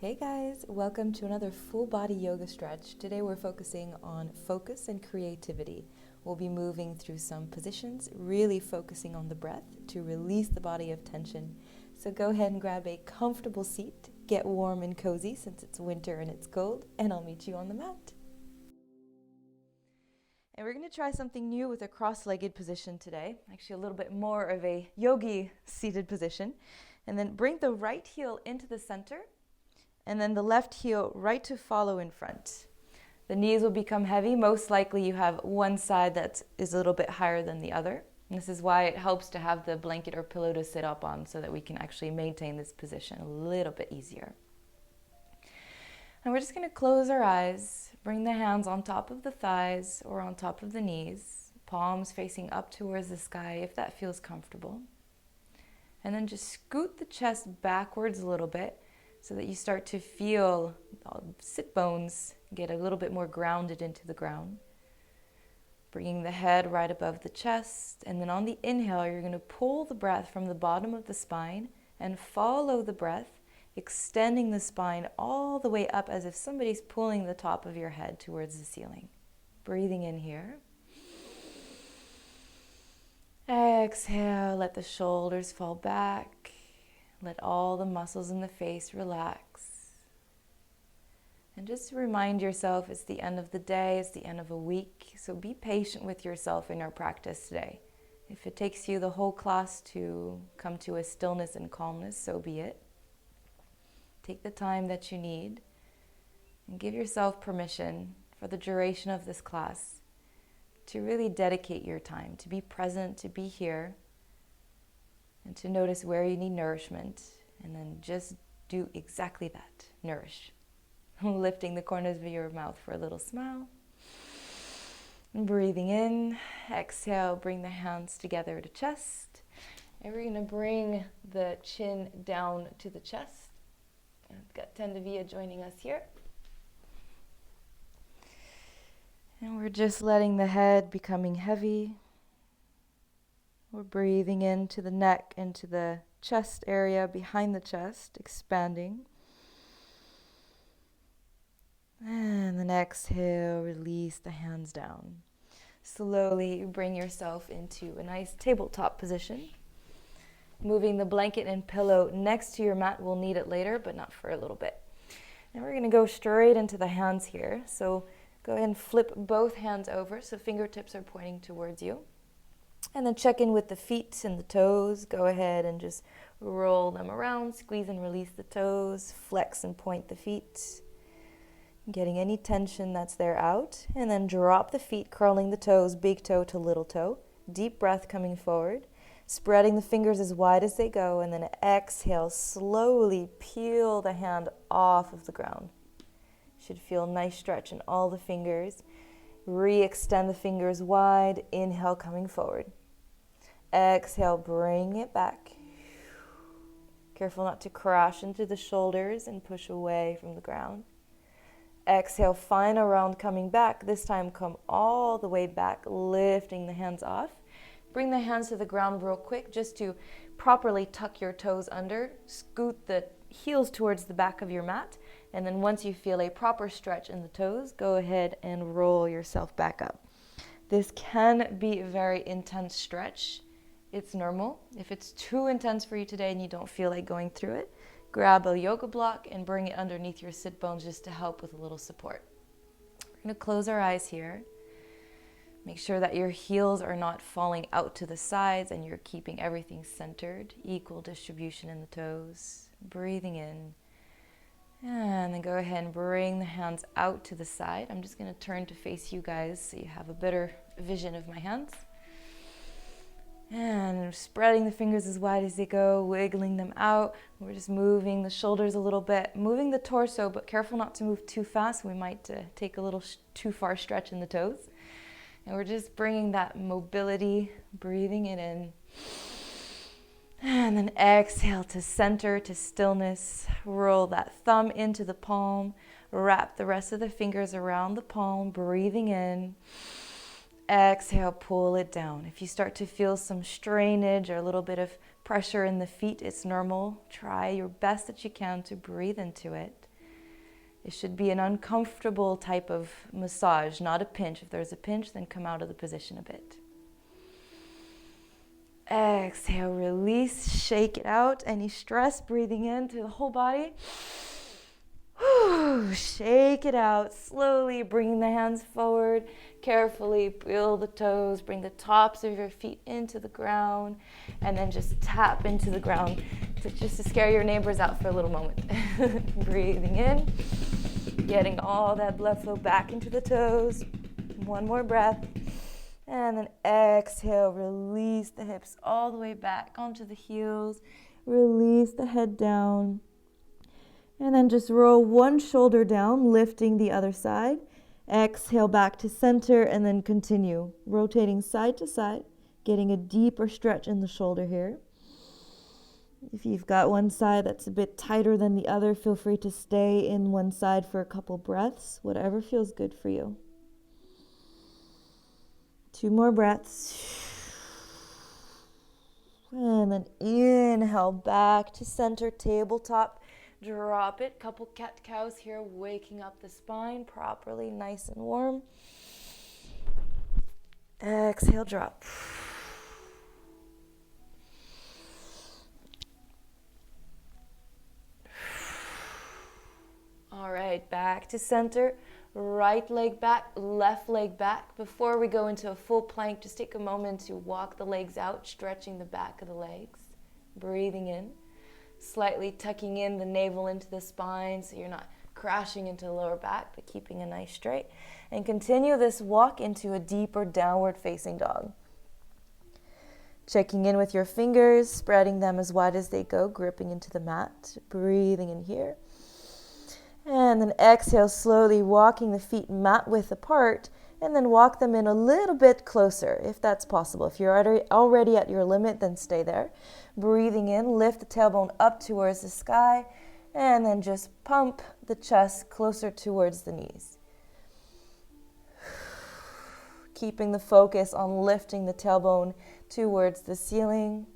Hey guys, welcome to another full body yoga stretch. Today we're focusing on focus and creativity. We'll be moving through some positions, really focusing on the breath to release the body of tension. So go ahead and grab a comfortable seat, get warm and cozy since it's winter and it's cold, and I'll meet you on the mat. And we're going to try something new with a cross-legged position today, actually a little bit more of a yogi seated position. And then bring the right heel into the center, and then the left heel right to follow in front. The knees will become heavy. Most likely you have one side that is a little bit higher than the other. And this is why it helps to have the blanket or pillow to sit up on so that we can actually maintain this position a little bit easier. And we're just going to close our eyes, bring the hands on top of the thighs or on top of the knees, palms facing up towards the sky if that feels comfortable. And then just scoot the chest backwards a little bit, so that you start to feel the sit bones get a little bit more grounded into the ground. Bringing the head right above the chest, and then on the inhale, you're going to pull the breath from the bottom of the spine and follow the breath, extending the spine all the way up as if somebody's pulling the top of your head towards the ceiling. Breathing in here. Exhale, let the shoulders fall back. Let all the muscles in the face relax. And just remind yourself it's the end of the day, it's the end of a week, so be patient with yourself in our practice today. If it takes you the whole class to come to a stillness and calmness, so be it. Take the time that you need and give yourself permission for the duration of this class to really dedicate your time, to be present, to be here, and to notice where you need nourishment, and then just do exactly that, nourish. Lifting the corners of your mouth for a little smile. And breathing in, exhale, bring the hands together to chest. And we're going to bring the chin down to the chest. I've got Tendavia joining us here. And we're just letting the head becoming heavy. We're breathing into the neck, into the chest area behind the chest, expanding. And then exhale, release the hands down. Slowly bring yourself into a nice tabletop position. Moving the blanket and pillow next to your mat. We'll need it later, but not for a little bit. And we're going to go straight into the hands here. So go ahead and flip both hands over so fingertips are pointing towards you. And then check in with the feet and the toes. Go ahead and just roll them around, squeeze and release the toes, flex and point the feet. Getting any tension that's there out. And then drop the feet, curling the toes, big toe to little toe. Deep breath coming forward. Spreading the fingers as wide as they go. And then exhale, slowly peel the hand off of the ground. Should feel a nice stretch in all the fingers. Re-extend the fingers wide. Inhale, coming forward. Exhale, bring it back. Careful not to crash into the shoulders and push away from the ground. Exhale, final round coming back. This time come all the way back, lifting the hands off. Bring the hands to the ground real quick just to properly tuck your toes under. Scoot the heels towards the back of your mat. And then once you feel a proper stretch in the toes, go ahead and roll yourself back up. This can be a very intense stretch. It's normal. If it's too intense for you today and you don't feel like going through it, grab a yoga block and bring it underneath your sit bones just to help with a little support. We're going to close our eyes here. Make sure that your heels are not falling out to the sides and you're keeping everything centered. Equal distribution in the toes. Breathing in. And then go ahead and bring the hands out to the side. I'm just going to turn to face you guys so you have a better vision of my hands. And spreading the fingers as wide as they go, wiggling them out. We're just moving the shoulders a little bit, moving the torso, but careful not to move too fast. We might take a little too far stretch in the toes. And we're just bringing that mobility, breathing it in. And then exhale to center, to stillness. Roll that thumb into the palm. Wrap the rest of the fingers around the palm, breathing in. Exhale, pull it down. If you start to feel some strainage or a little bit of pressure in the feet, it's normal. Try your best that you can to breathe into it. It should be an uncomfortable type of massage, not a pinch. If there's a pinch, then come out of the position a bit. Exhale, release, shake it out. Any stress, breathing in through the whole body. Shake it out, slowly bringing the hands forward. Carefully peel the toes, bring the tops of your feet into the ground, and then just tap into the ground just to scare your neighbors out for a little moment. Breathing in, getting all that blood flow back into the toes. One more breath. And then exhale, release the hips all the way back onto the heels. Release the head down. And then just roll one shoulder down, lifting the other side. Exhale back to center and then continue. Rotating side to side, getting a deeper stretch in the shoulder here. If you've got one side that's a bit tighter than the other, feel free to stay in one side for a couple breaths, whatever feels good for you. 2 more breaths. And then inhale back to center, tabletop. Drop it. Couple cat-cows here, waking up the spine properly, nice and warm. Exhale, drop. All right, back to center. Right leg back, left leg back. Before we go into a full plank, just take a moment to walk the legs out, stretching the back of the legs. Breathing in. Slightly tucking in the navel into the spine so you're not crashing into the lower back, but keeping a nice straight. And continue this walk into a deeper downward facing dog. Checking in with your fingers, spreading them as wide as they go, gripping into the mat. Breathing in here. And then exhale, slowly walking the feet mat width apart, and then walk them in a little bit closer if that's possible. If you're already at your limit, then stay there. Breathing in, lift the tailbone up towards the sky, and then just pump the chest closer towards the knees. Keeping the focus on lifting the tailbone towards the ceiling,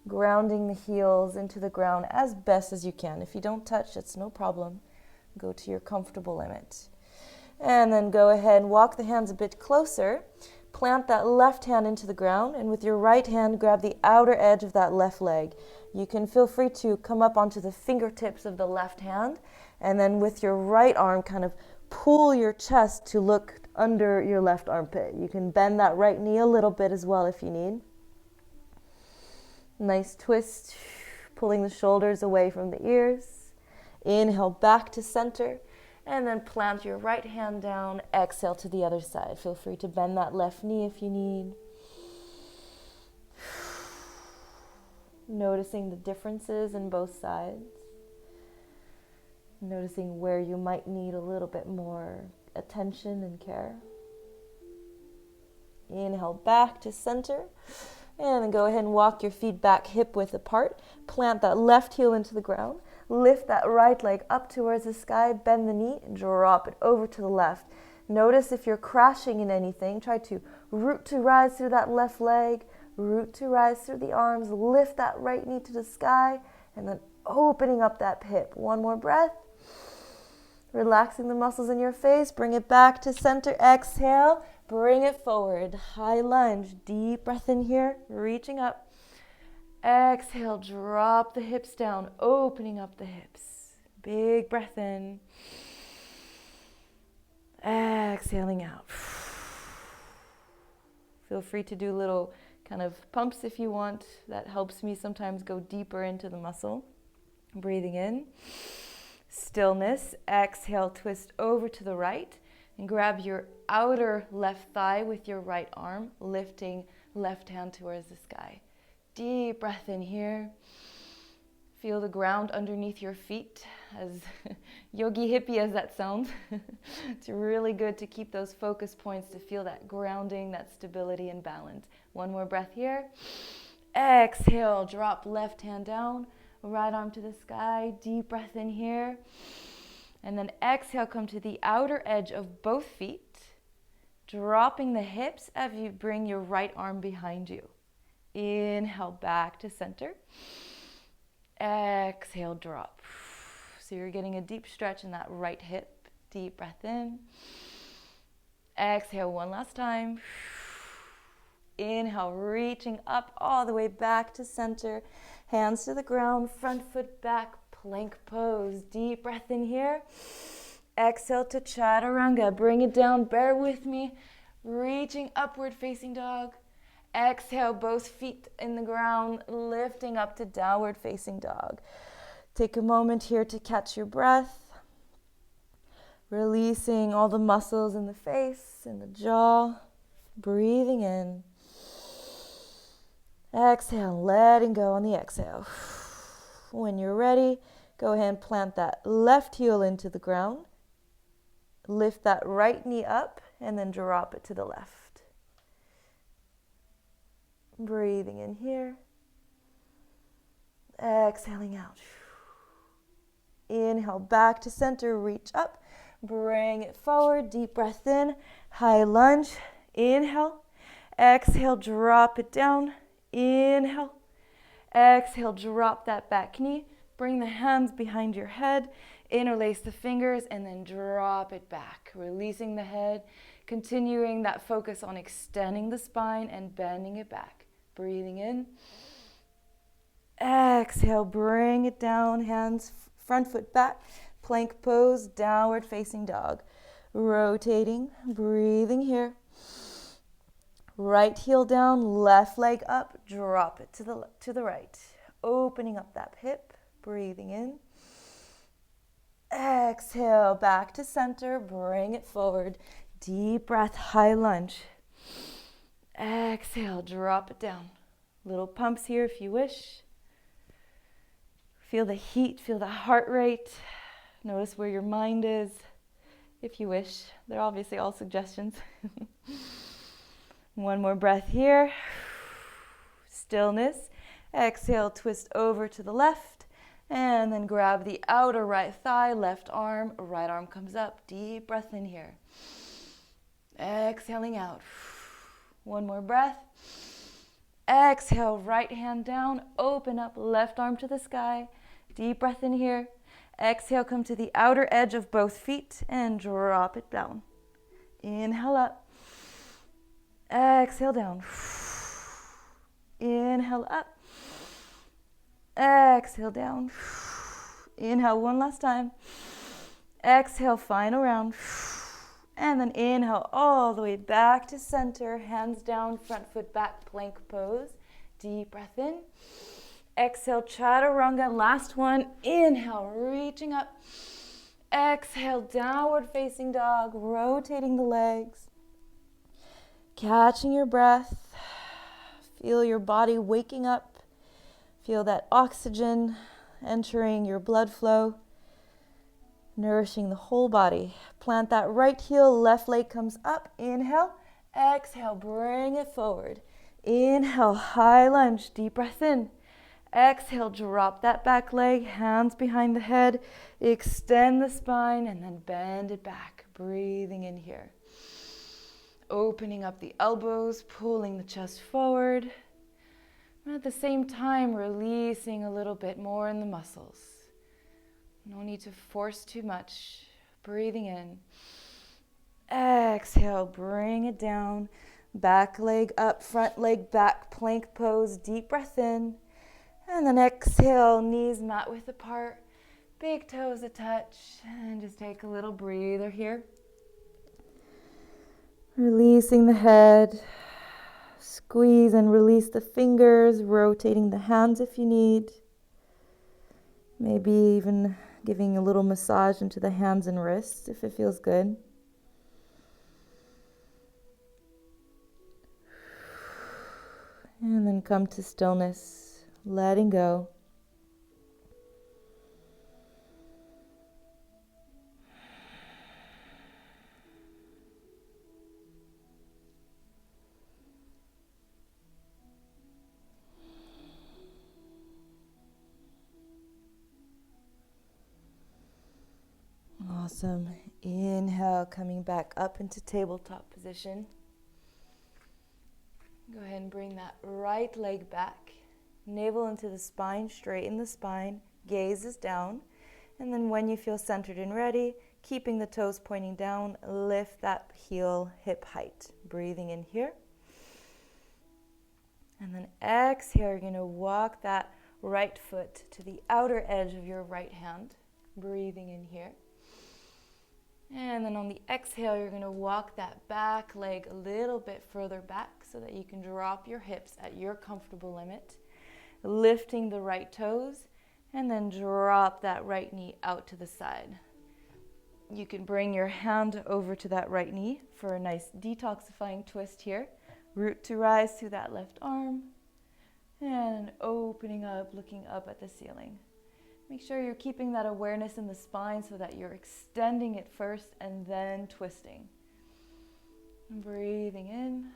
grounding the heels into the ground as best as you can. If you don't touch, it's no problem. Go to your comfortable limit. And then go ahead and walk the hands a bit closer. Plant that left hand into the ground, and with your right hand, grab the outer edge of that left leg. You can feel free to come up onto the fingertips of the left hand, and then with your right arm, kind of pull your chest to look under your left armpit. You can bend that right knee a little bit as well if you need. Nice twist, pulling the shoulders away from the ears. Inhale back to center, and then plant your right hand down. Exhale to the other side. Feel free to bend that left knee if you need. Noticing the differences in both sides. Noticing where you might need a little bit more attention and care. Inhale back to center. And then go ahead and walk your feet back hip width apart. Plant that left heel into the ground. Lift that right leg up towards the sky. Bend the knee and drop it over to the left. Notice if you're crashing in anything. Try to root to rise through that left leg. Root to rise through the arms. Lift that right knee to the sky. And then opening up that hip. One more breath. Relaxing the muscles in your face. Bring it back to center. Exhale. Bring it forward. High lunge. Deep breath in here. Reaching up. Exhale. Drop the hips down. Opening up the hips. Big breath in. Exhaling out. Feel free to do little kind of pumps if you want. That helps me sometimes go deeper into the muscle. Breathing in. Stillness. Exhale. Twist over to the right. And grab your outer left thigh with your right arm, lifting left hand towards the sky. Deep breath in here. Feel the ground underneath your feet, as yogi hippie as that sounds. It's really good to keep those focus points, to feel that grounding, that stability and balance. One more breath here. Exhale, drop left hand down, right arm to the sky. Deep breath in here. And then exhale, come to the outer edge of both feet, dropping the hips as you bring your right arm behind you. Inhale back to center. Exhale, drop. So So you're getting a deep stretch in that right hip. Deep breath in. Exhale one last time. Inhale, reaching up all the way back to center. Hands to the ground, front foot back, plank pose. Deep breath in here. Exhale to chaturanga. Bring it down, bear with me. Reaching upward facing dog. Exhale, both feet in the ground, lifting up to downward facing dog. Take a moment here to catch your breath. Releasing all the muscles in the face, in the jaw. Breathing in. Exhale, letting go on the exhale. When you're ready, go ahead and plant that left heel into the ground. Lift that right knee up and then drop it to the left. Breathing in here. Exhaling out. Inhale back to center, reach up. Bring it forward, deep breath in. High lunge. Inhale. Exhale, drop it down. Inhale. Exhale, drop that back knee. Bring the hands behind your head. Interlace the fingers and then drop it back. Releasing the head. Continuing that focus on extending the spine and bending it back. Breathing in. Exhale, bring it down. Hands front foot back. Plank pose, downward facing dog. Rotating, breathing here. Right heel down, left leg up, drop it to the right. Opening up that hip, breathing in. Exhale, back to center, bring it forward. Deep breath, high lunge. Exhale, drop it down. Little pumps here if you wish. Feel the heat, feel the heart rate. Notice where your mind is, if you wish. They're obviously all suggestions. One more breath here. Stillness. Exhale, twist over to the left. And then grab the outer right thigh, left arm comes up. Deep breath in here. Exhaling out. One more breath. Exhale, right hand down. Open up, left arm to the sky. Deep breath in here. Exhale, come to the outer edge of both feet and drop it down. Inhale up. Exhale down. Inhale up. Exhale down. Inhale one last time. Exhale, final round. And then inhale all the way back to center. Hands down, front foot back, plank pose. Deep breath in. Exhale, chaturanga. Last one. Inhale, reaching up. Exhale, downward facing dog. Rotating the legs. Catching your breath. Feel your body waking up. Feel that oxygen entering your blood flow. Nourishing the whole body. Plant that right heel, left leg comes up. Inhale. Exhale, bring it forward. Inhale, high lunge, deep breath in. Exhale, drop that back leg, hands behind the head. Extend the spine and then bend it back. Breathing in here. Opening up the elbows, pulling the chest forward. And at the same time, releasing a little bit more in the muscles. No need to force too much. Breathing in. Exhale, bring it down. Back leg up, front leg back, plank pose. Deep breath in. And then exhale, knees mat width apart. Big toes a touch. And just take a little breather here. Releasing the head. Squeeze and release the fingers. Rotating the hands if you need. Maybe even giving a little massage into the hands and wrists if it feels good. And then come to stillness, letting go. Awesome. Inhale, coming back up into tabletop position. Go ahead and bring that right leg back. Navel into the spine, straighten the spine. Gaze is down. And then when you feel centered and ready, keeping the toes pointing down, lift that heel hip height. Breathing in here. And then exhale, you're going to walk that right foot to the outer edge of your right hand. Breathing in here. And then on the exhale, you're going to walk that back leg a little bit further back so that you can drop your hips at your comfortable limit. Lifting the right toes, and then drop that right knee out to the side. You can bring your hand over to that right knee for a nice detoxifying twist here. Root to rise through that left arm, and opening up, looking up at the ceiling. Make sure you're keeping that awareness in the spine so that you're extending it first and then twisting. And breathing in.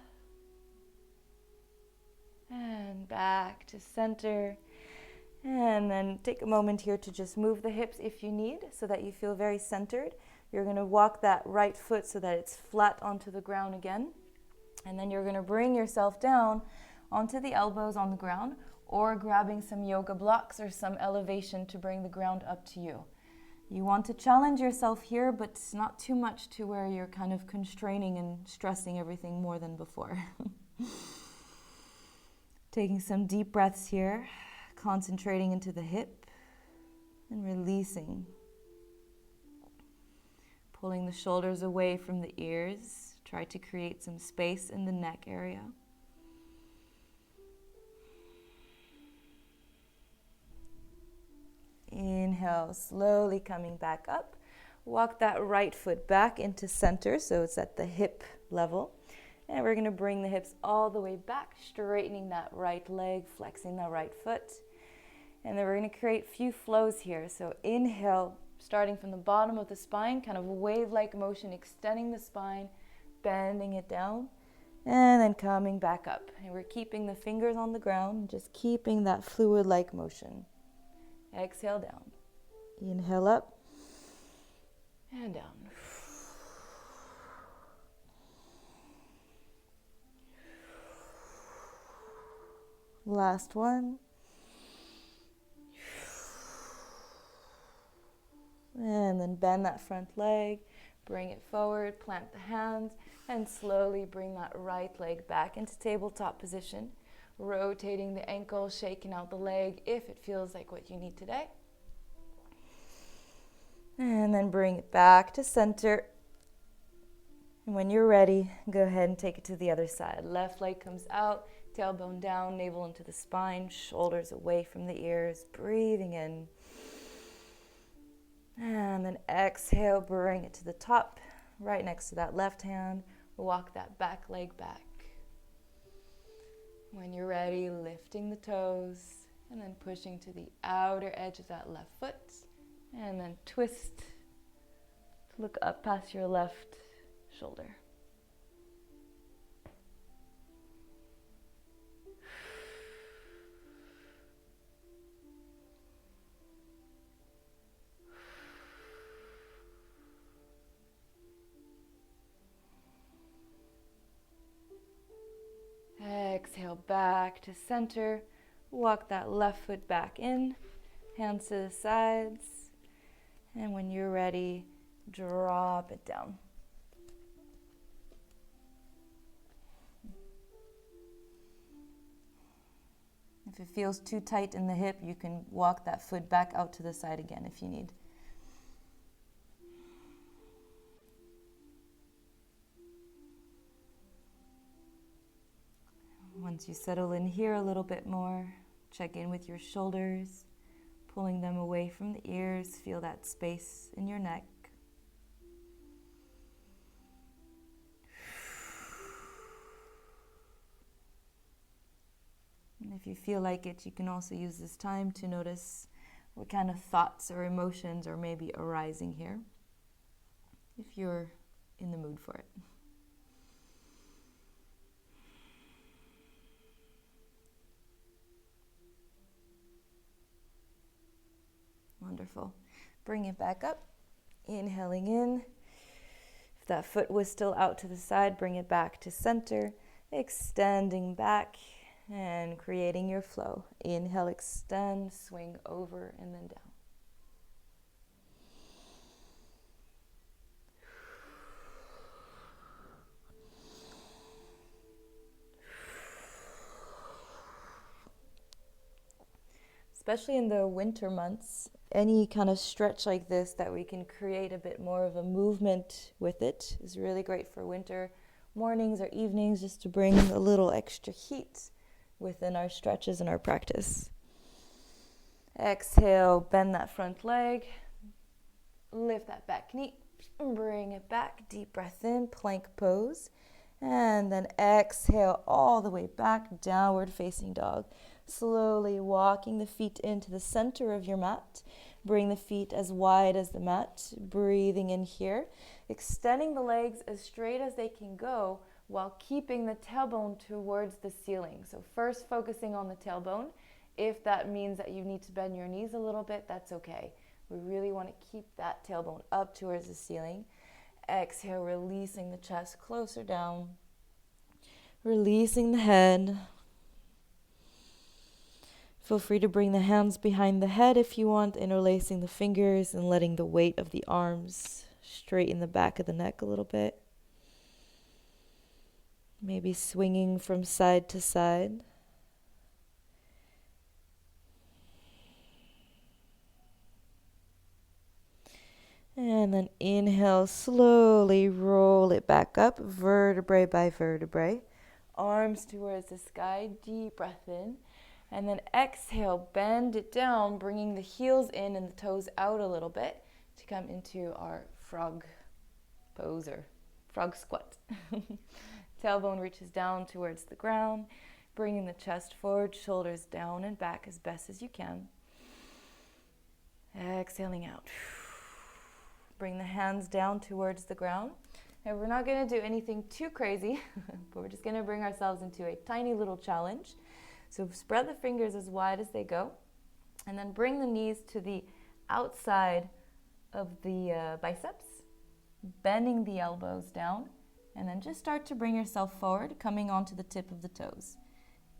And back to center. And then take a moment here to just move the hips if you need so that you feel very centered. You're going to walk that right foot so that it's flat onto the ground again. And then you're going to bring yourself down onto the elbows on the ground, or grabbing some yoga blocks or some elevation to bring the ground up to you. You want to challenge yourself here, but not too much to where you're kind of constraining and stressing everything more than before. Taking some deep breaths here, concentrating into the hip and releasing. Pulling the shoulders away from the ears. Try to create some space in the neck area. Inhale, slowly coming back up. Walk that right foot back into center so it's at the hip level. And we're going to bring the hips all the way back, straightening that right leg, flexing that right foot. And then we're going to create a few flows here. So inhale, starting from the bottom of the spine, kind of wave-like motion, extending the spine, bending it down, and then coming back up. And we're keeping the fingers on the ground, just keeping that fluid-like motion. Exhale down. Inhale up and down. Last one. And then bend that front leg, bring it forward, plant the hands, and slowly bring that right leg back into tabletop position. Rotating the ankle, shaking out the leg if it feels like what you need today. And then bring it back to center. And when you're ready, go ahead and take it to the other side. Left leg comes out, tailbone down, navel into the spine, shoulders away from the ears. Breathing in. And then exhale, bring it to the top, right next to that left hand. Walk that back leg back. When you're ready, lifting the toes and then pushing to the outer edge of that left foot. And then twist to look up past your left shoulder. Exhale back to center. Walk that left foot back in. Hands to the sides. And when you're ready, drop it down. If it feels too tight in the hip, you can walk that foot back out to the side again if you need. Once you settle in here a little bit more, check in with your shoulders, pulling them away from the ears. Feel that space in your neck. And if you feel like it, you can also use this time to notice what kind of thoughts or emotions are maybe arising here, if you're in the mood for it. Wonderful. Bring it back up. Inhaling in. If that foot was still out to the side, bring it back to center. Extending back and creating your flow. Inhale, extend, swing over, and then down. especially in the winter months. Any kind of stretch like this that we can create a bit more of a movement with it is really great for winter mornings or evenings, just to bring a little extra heat within our stretches and our practice. Exhale, bend that front leg, lift that back knee, bring it back, deep breath in, plank pose, and then exhale all the way back, downward facing dog. Slowly walking the feet into the center of your mat. Bring the feet as wide as the mat, breathing in here, extending the legs as straight as they can go while keeping the tailbone towards the ceiling. So first focusing on the tailbone. If that means that you need to bend your knees a little bit, that's okay. We really want to keep that tailbone up towards the ceiling. Exhale, releasing the chest closer down. Releasing the head. Feel free to bring the hands behind the head if you want, interlacing the fingers and letting the weight of the arms straighten the back of the neck a little bit. Maybe swinging from side to side. And then inhale, slowly roll it back up, vertebrae by vertebrae. Arms towards the sky, deep breath in. And then exhale, bend it down, bringing the heels in and the toes out a little bit to come into our frog pose or frog squat. Tailbone reaches down towards the ground, bringing the chest forward, shoulders down and back as best as you can. Exhaling out. Bring the hands down towards the ground. And we're not going to do anything too crazy, but we're just going to bring ourselves into a tiny little challenge. So spread the fingers as wide as they go, and then bring the knees to the outside of the biceps, bending the elbows down, and then just start to bring yourself forward, coming onto the tip of the toes.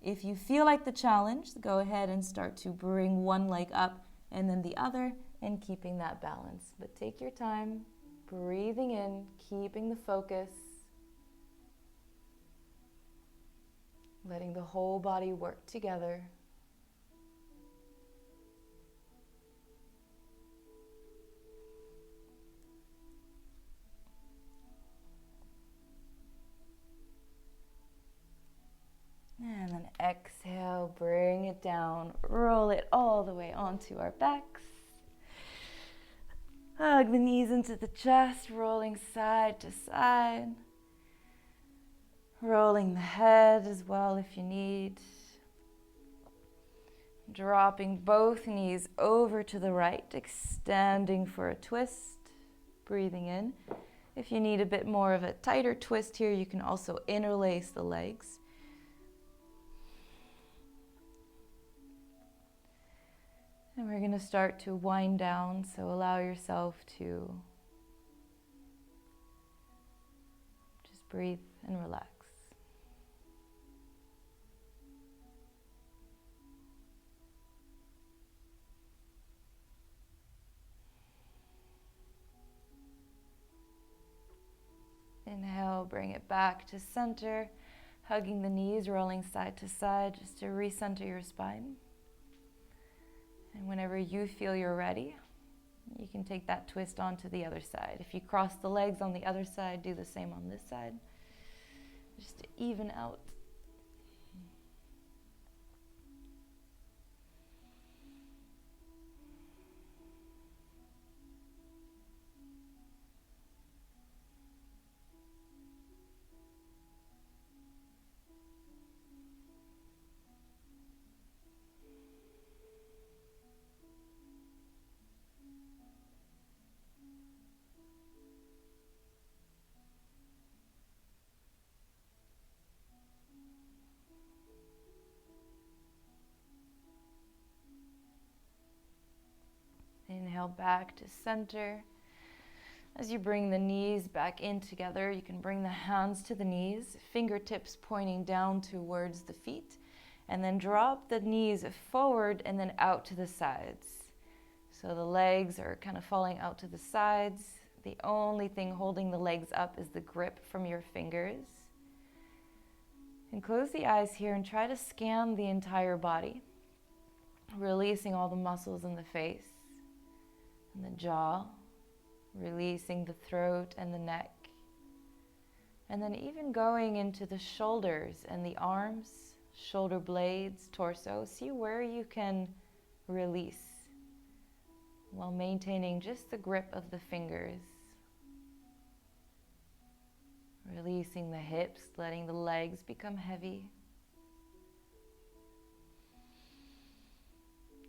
If you feel like the challenge, go ahead and start to bring one leg up and then the other, and keeping that balance. But take your time, breathing in, keeping the focus, letting the whole body work together. And then exhale, bring it down, roll it all the way onto our backs. Hug the knees into the chest, rolling side to side. Rolling the head as well if you need. Dropping both knees over to the right, extending for a twist. Breathing in. If you need a bit more of a tighter twist here, you can also interlace the legs. And we're going to start to wind down, so allow yourself to just breathe and relax. Inhale, bring it back to center, hugging the knees, rolling side to side, just to recenter your spine. And whenever you feel you're ready, you can take that twist onto the other side. If you cross the legs on the other side, do the same on this side, just to even out. Inhale back to center. As you bring the knees back in together, you can bring the hands to the knees, fingertips pointing down towards the feet, and then drop the knees forward and then out to the sides. So the legs are kind of falling out to the sides. The only thing holding the legs up is the grip from your fingers. And close the eyes here and try to scan the entire body. releasing all the muscles in the face and the jaw, releasing the throat and the neck. And then even going into the shoulders and the arms, shoulder blades, torso. See where you can release while maintaining just the grip of the fingers. Releasing the hips, letting the legs become heavy.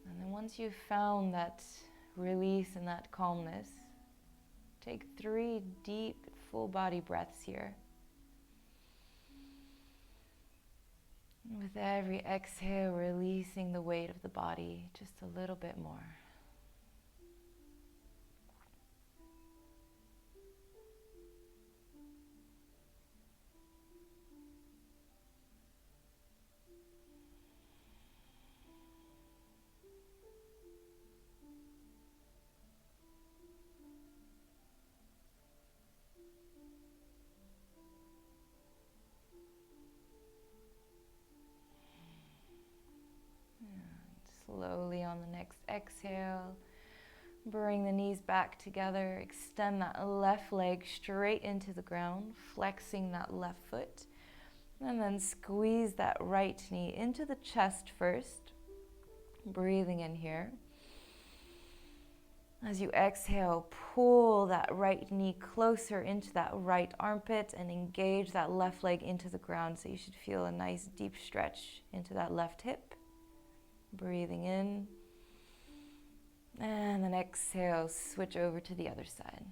And then once you've found that release and that calmness, take 3 deep, full body breaths here. And with every exhale, releasing the weight of the body just a little bit more. Slowly on the next exhale, bring the knees back together, extend that left leg straight into the ground, flexing that left foot, and then squeeze that right knee into the chest first, breathing in here. As you exhale, pull that right knee closer into that right armpit and engage that left leg into the ground, so you should feel a nice deep stretch into that left hip. Breathing in, and then exhale, switch over to the other side.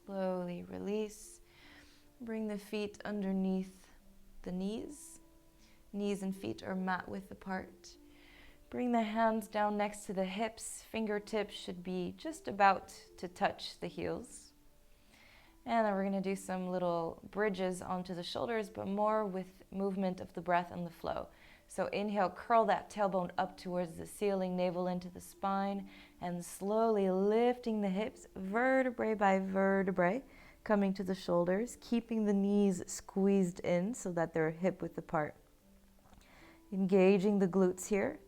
Slowly release, bring the feet underneath the knees. Knees and feet are mat width apart. Bring the hands down next to the hips. Fingertips should be just about to touch the heels. And then we're going to do some little bridges onto the shoulders, but more with movement of the breath and the flow. So inhale, curl that tailbone up towards the ceiling, navel into the spine, and slowly lifting the hips, vertebrae by vertebrae, coming to the shoulders, keeping the knees squeezed in so that they're hip width apart. Engaging the glutes here.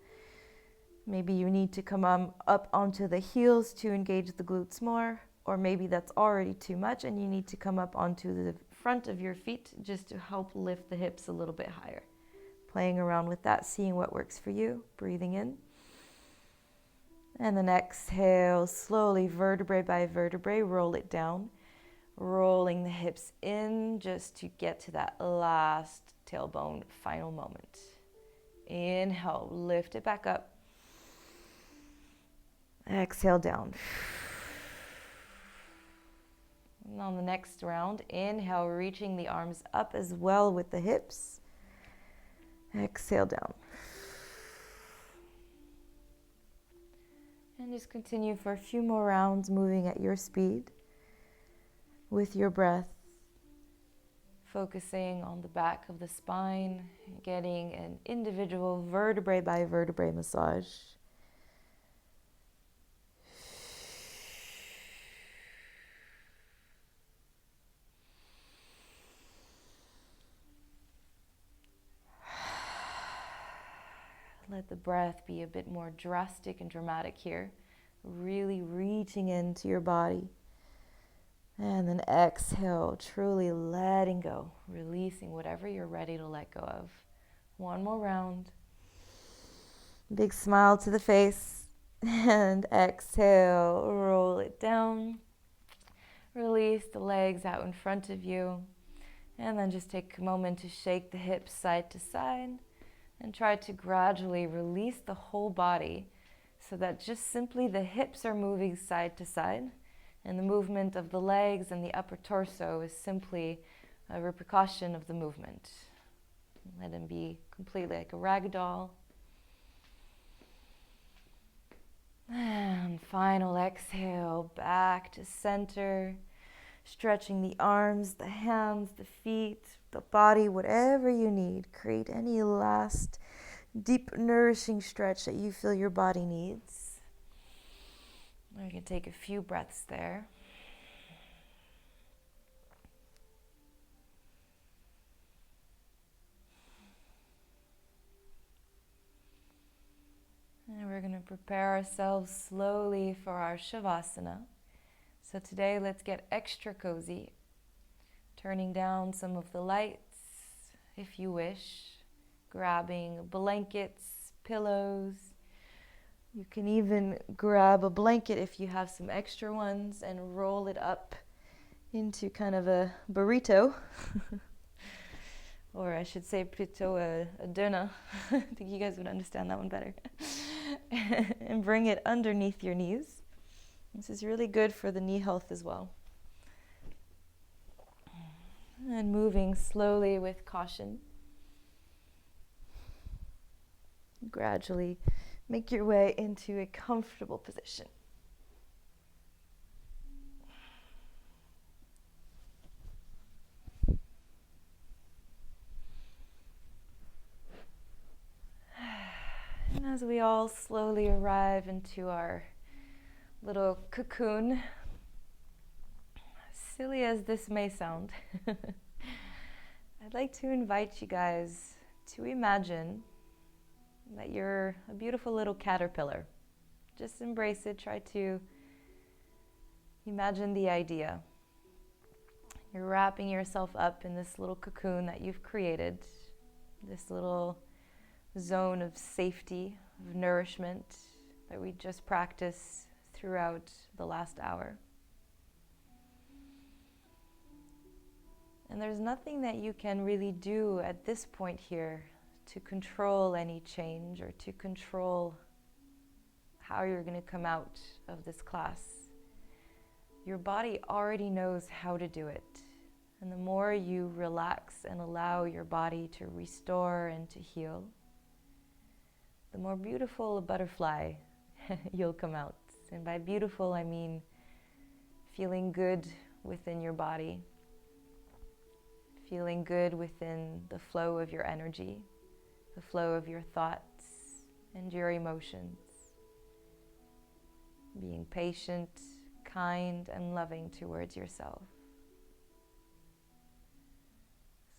Maybe you need to come up onto the heels to engage the glutes more, or maybe that's already too much and you need to come up onto the front of your feet just to help lift the hips a little bit higher. Playing around with that, seeing what works for you. Breathing in. And then exhale, slowly vertebrae by vertebrae, roll it down. Rolling the hips in just to get to that last tailbone final moment. Inhale, lift it back up. Exhale down. And on the next round, inhale, reaching the arms up as well with the hips. Exhale down. And just continue for a few more rounds, moving at your speed with your breath. Focusing on the back of the spine, getting an individual vertebrae by vertebrae massage. Let the breath be a bit more drastic and dramatic here. Really reaching into your body. And then exhale, truly letting go, releasing whatever you're ready to let go of. One more round. Big smile to the face. And exhale, roll it down. Release the legs out in front of you. And then just take a moment to shake the hips side to side. And try to gradually release the whole body so that just simply the hips are moving side to side. And the movement of the legs and the upper torso is simply a repercussion of the movement. Let them be completely like a rag doll. And final exhale, back to center. Stretching the arms, the hands, the feet, the body, whatever you need. Create any last deep, nourishing stretch that you feel your body needs. We can take a few breaths there. And we're going to prepare ourselves slowly for our Savasana. So today, let's get extra cozy, turning down some of the lights, if you wish, grabbing blankets, pillows. You can even grab a blanket if you have some extra ones and roll it up into kind of a burrito. Or I should say plutôt a döner. I think you guys would understand that one better. And bring it underneath your knees. This is really good for the knee health as well. And moving slowly with caution. Gradually make your way into a comfortable position. And as we all slowly arrive into our little cocoon, silly as this may sound, I'd like to invite you guys to imagine that you're a beautiful little caterpillar. Just embrace it. Try to imagine the idea. You're wrapping yourself up in this little cocoon that you've created, this little zone of safety, of nourishment that we just practiced throughout the last hour. And there's nothing that you can really do at this point here to control any change or to control how you're going to come out of this class. Your body already knows how to do it. And the more you relax and allow your body to restore and to heal, the more beautiful a butterfly you'll come out. And by beautiful, I mean feeling good within your body, feeling good within the flow of your energy, the flow of your thoughts and your emotions, being patient, kind, and loving towards yourself.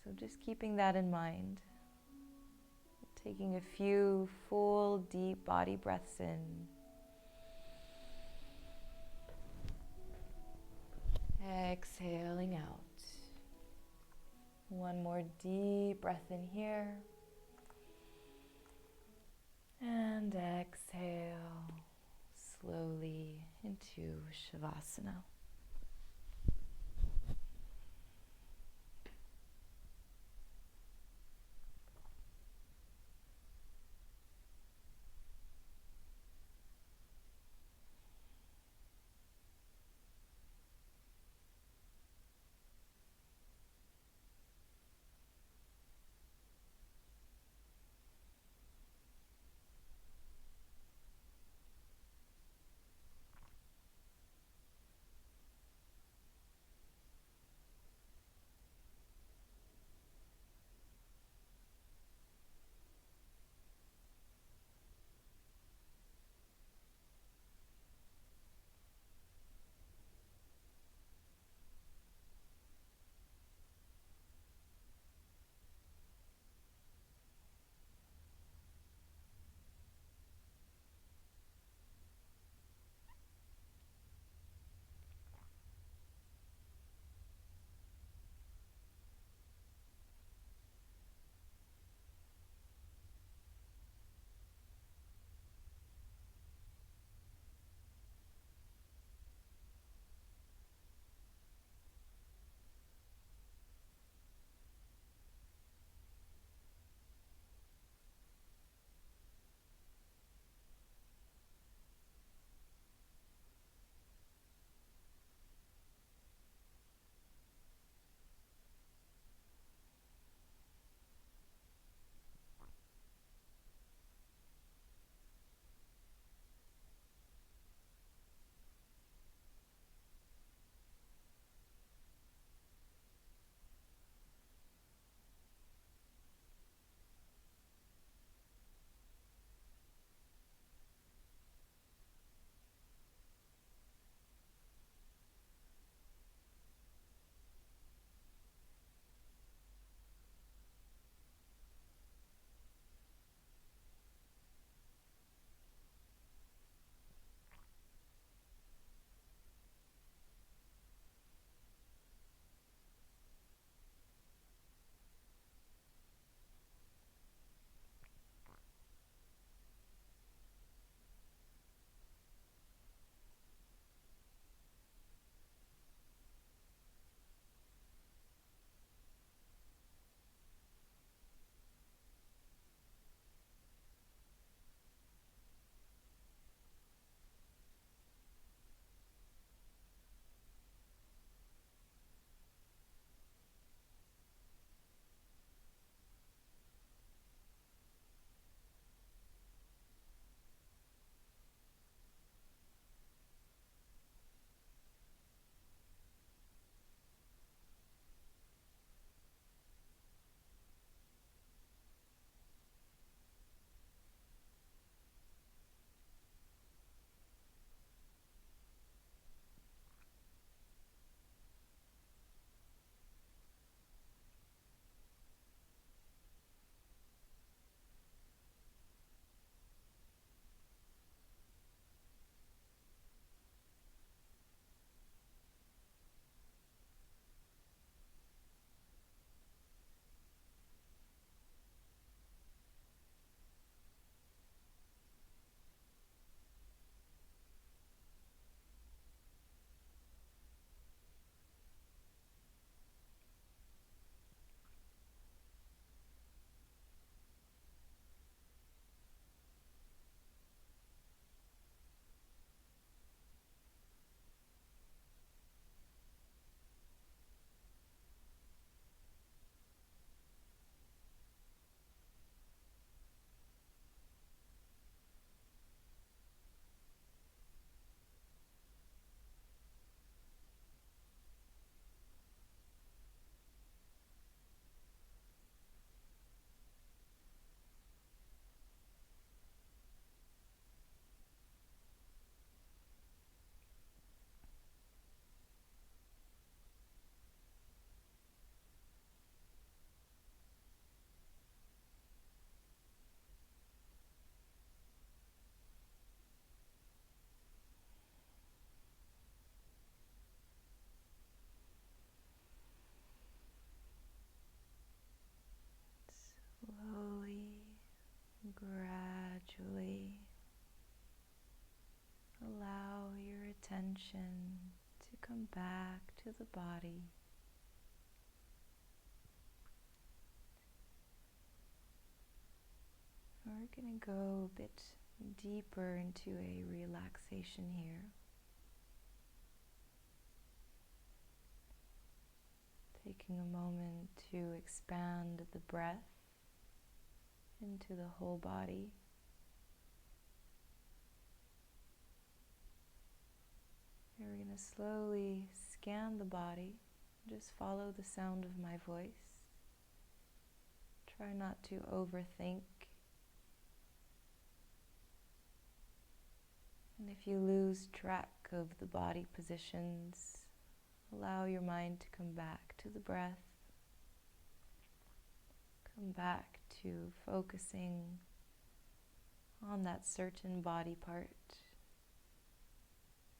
So just keeping that in mind. Taking a few full, deep body breaths in. Exhaling out. One more deep breath in here. And exhale slowly into Savasana. permission to come back to the body. We're going to go a bit deeper into a relaxation here. Taking a moment to expand the breath into the whole body. And we're going to slowly scan the body. Just follow the sound of my voice. Try not to overthink. And if you lose track of the body positions, allow your mind to come back to the breath. Come back to focusing on that certain body part.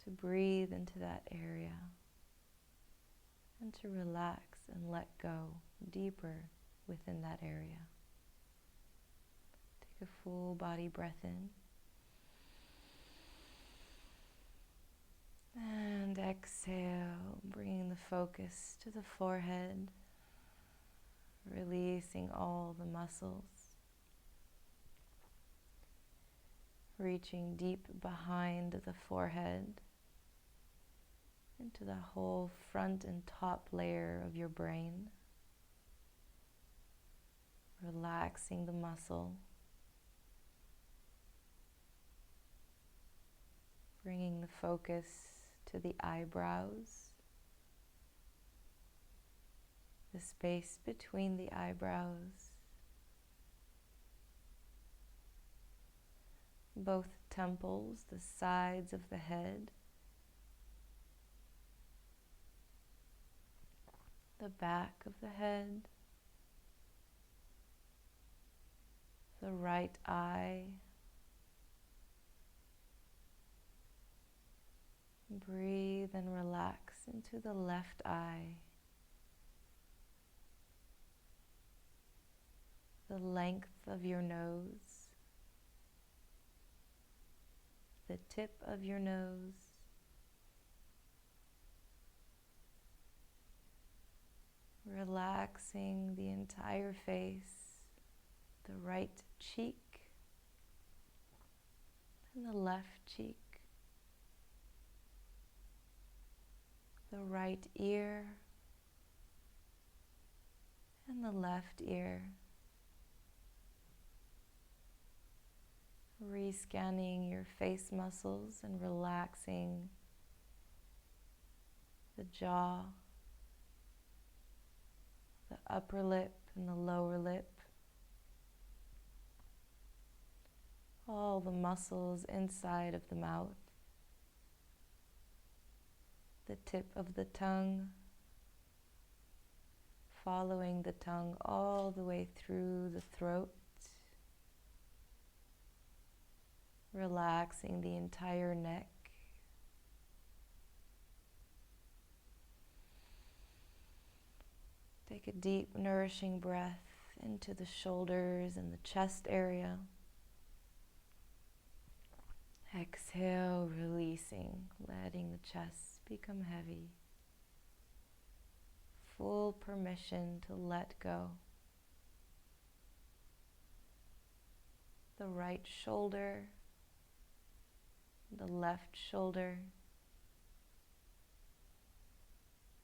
To breathe into that area. And to relax and let go deeper within that area. Take a full body breath in. And exhale, bringing the focus to the forehead, releasing all the muscles, reaching deep behind the forehead into the whole front and top layer of your brain, relaxing the muscle, bringing the focus to the eyebrows, the space between the eyebrows, both temples, the sides of the head, the back of the head, the right eye. Breathe and relax into the left eye, the length of your nose, the tip of your nose, relaxing the entire face, the right cheek and the left cheek, the right ear and the left ear. Rescanning your face muscles and relaxing the jaw, the upper lip and the lower lip, all the muscles inside of the mouth, the tip of the tongue, following the tongue all the way through the throat, relaxing the entire neck. Take a deep, nourishing breath into the shoulders and the chest area. Exhale, releasing, letting the chest become heavy. Full permission to let go. The right shoulder, the left shoulder,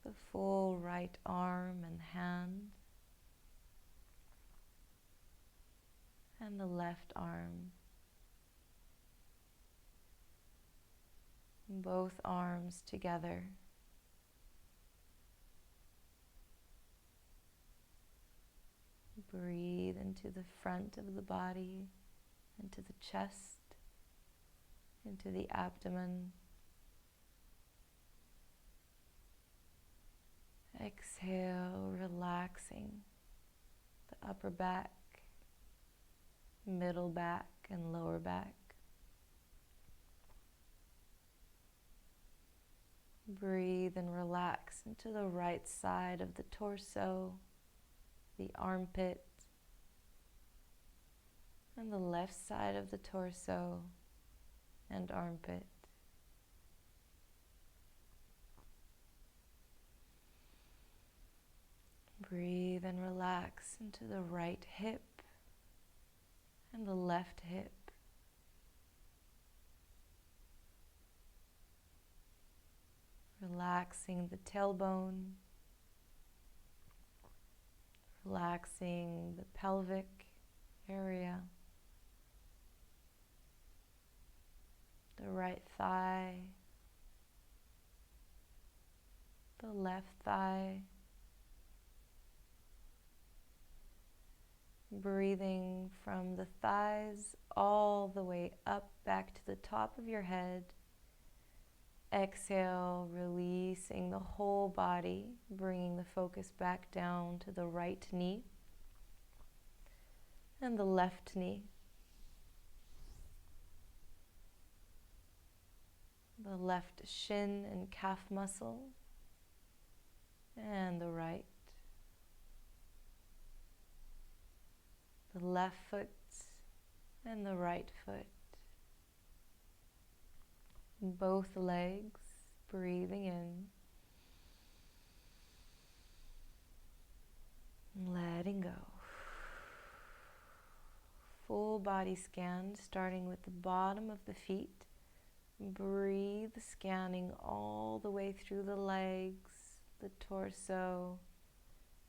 the full right arm and hand, and the left arm. Both arms together. Breathe into the front of the body, into the chest, into the abdomen. Exhale, relaxing the upper back, middle back, and lower back. Breathe and relax into the right side of the torso, the armpit, and the left side of the torso and armpit. Breathe and relax into the right hip and the left hip. Relaxing the tailbone, relaxing the pelvic area, the right thigh, the left thigh. Breathing from the thighs all the way up back to the top of your head. Exhale, releasing the whole body, bringing the focus back down to the right knee and the left knee. The left shin and calf muscle and the right. The left foot and the right foot. Both legs, breathing in. Letting go. Full body scan, starting with the bottom of the feet. Breathe, scanning all the way through the legs, the torso,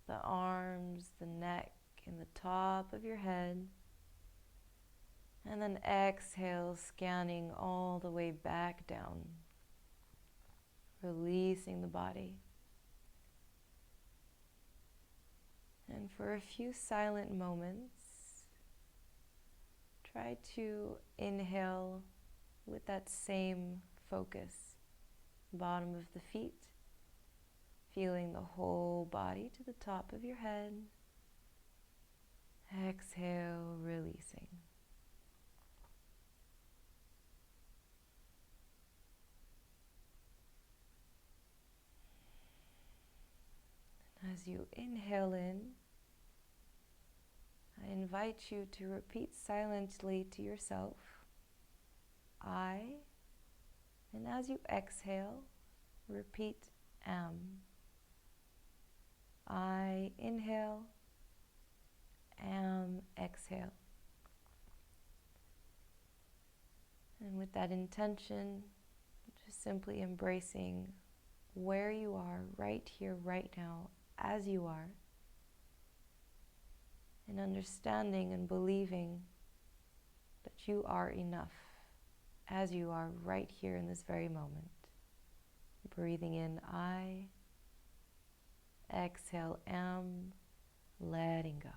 the arms, the neck, and the top of your head. And then exhale, scanning all the way back down, releasing the body. And for a few silent moments, try to inhale with that same focus. Bottom of the feet, feeling the whole body to the top of your head. Exhale, releasing. As you inhale in, I invite you to repeat silently to yourself, I, and as you exhale, repeat am. I inhale, am, exhale. And with that intention, just simply embracing where you are right here, right now, as you are, and understanding and believing that you are enough as you are right here in this very moment. Breathing in I, exhale am, letting go.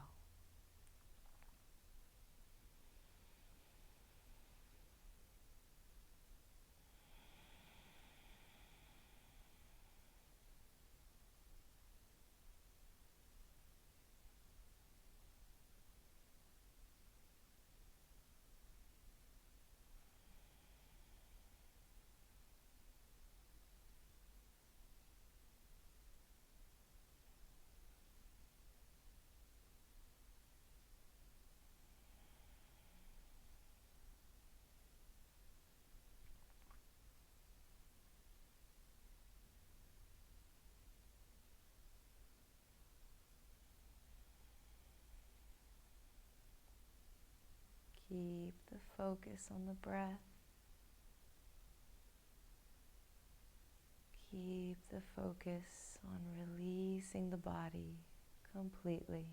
Keep the focus on the breath. Keep the focus on releasing the body completely.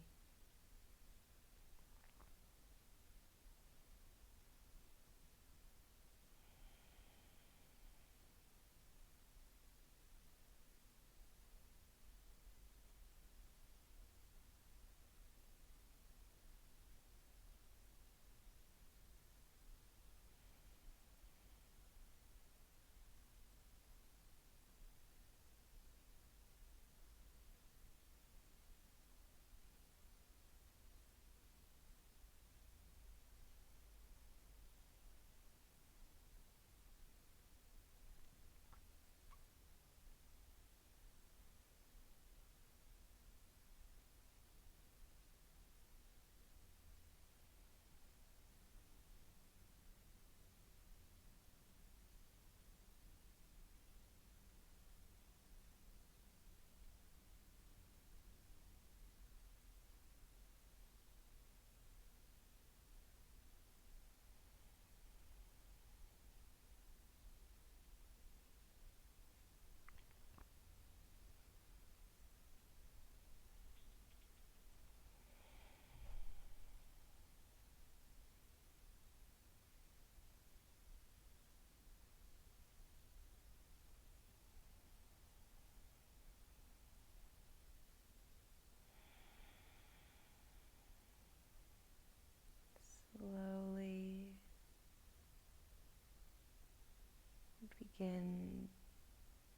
begin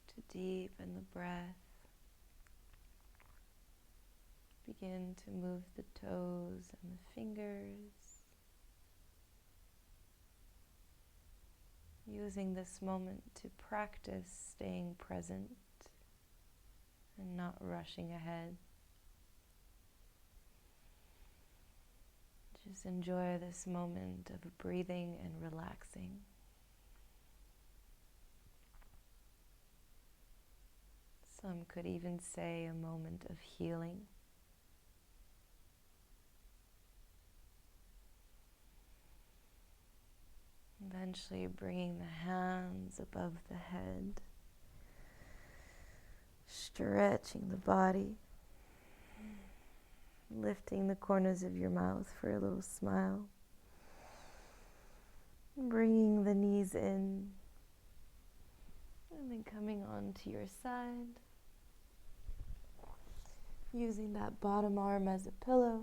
to deepen the breath. Begin to move the toes and the fingers, using this moment to practice staying present and not rushing ahead. Just enjoy this moment of breathing and relaxing. Some could even say a moment of healing. Eventually bringing the hands above the head, stretching the body, lifting the corners of your mouth for a little smile, bringing the knees in, and then coming onto your side, using that bottom arm as a pillow,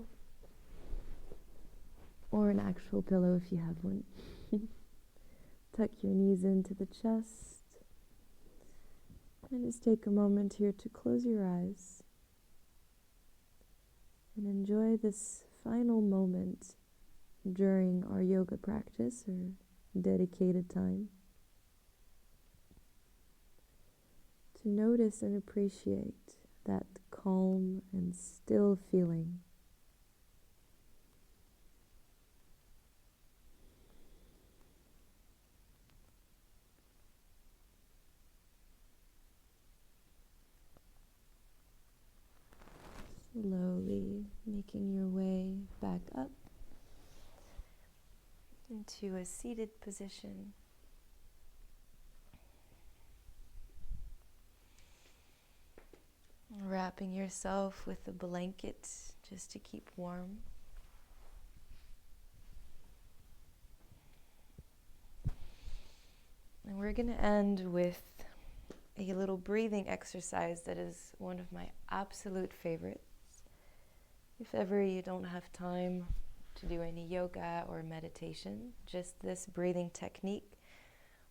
or an actual pillow if you have one. Tuck your knees into the chest, and just take a moment here to close your eyes and enjoy this final moment during our yoga practice or dedicated time to notice and appreciate that calm and still feeling. Slowly making your way back up into a seated position. Wrapping yourself with a blanket just to keep warm. And we're going to end with a little breathing exercise that is one of my absolute favorites. If ever you don't have time to do any yoga or meditation, just this breathing technique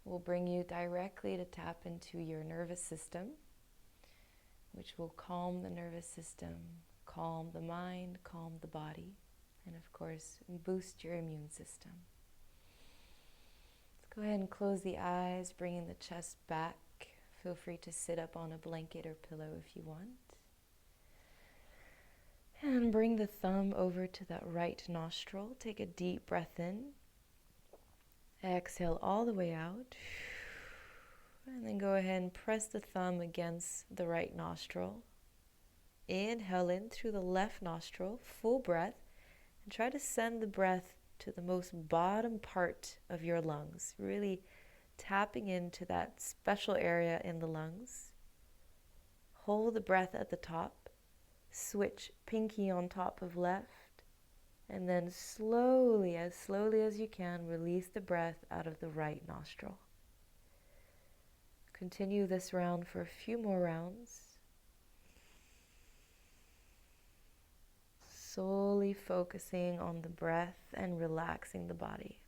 will bring you directly to tap into your nervous system, which will calm the nervous system, calm the mind, calm the body, and of course, boost your immune system. Let's go ahead and close the eyes, bringing the chest back. Feel free to sit up on a blanket or pillow if you want. And bring the thumb over to that right nostril. Take a deep breath in. Exhale all the way out. And then go ahead and press the thumb against the right nostril. Inhale in through the left nostril, full breath. And try to send the breath to the most bottom part of your lungs. Really tapping into that special area in the lungs. Hold the breath at the top. Switch pinky on top of left, and then slowly as you can, release the breath out of the right nostril. Continue this round for a few more rounds. Solely focusing on the breath and relaxing the body.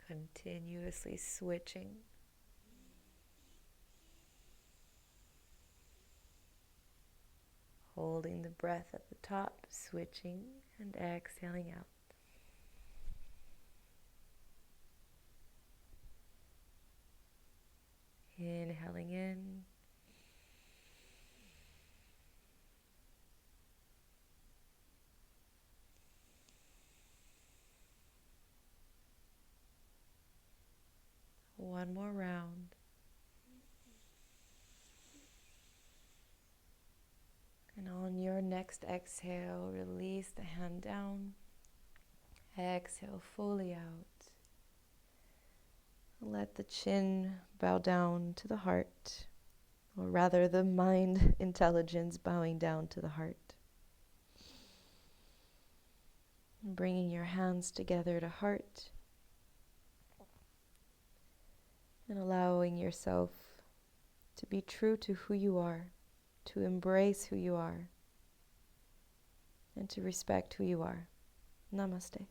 Continuously switching. Holding the breath at the top, switching and exhaling out. Inhaling in. One more round. And on your next next exhale, release the hand down. Exhale fully out. Let the chin bow down to the heart, or rather the mind intelligence bowing down to the heart. Bringing your hands together to heart and allowing yourself to be true to who you are, to embrace who you are, and to respect who you are. Namaste.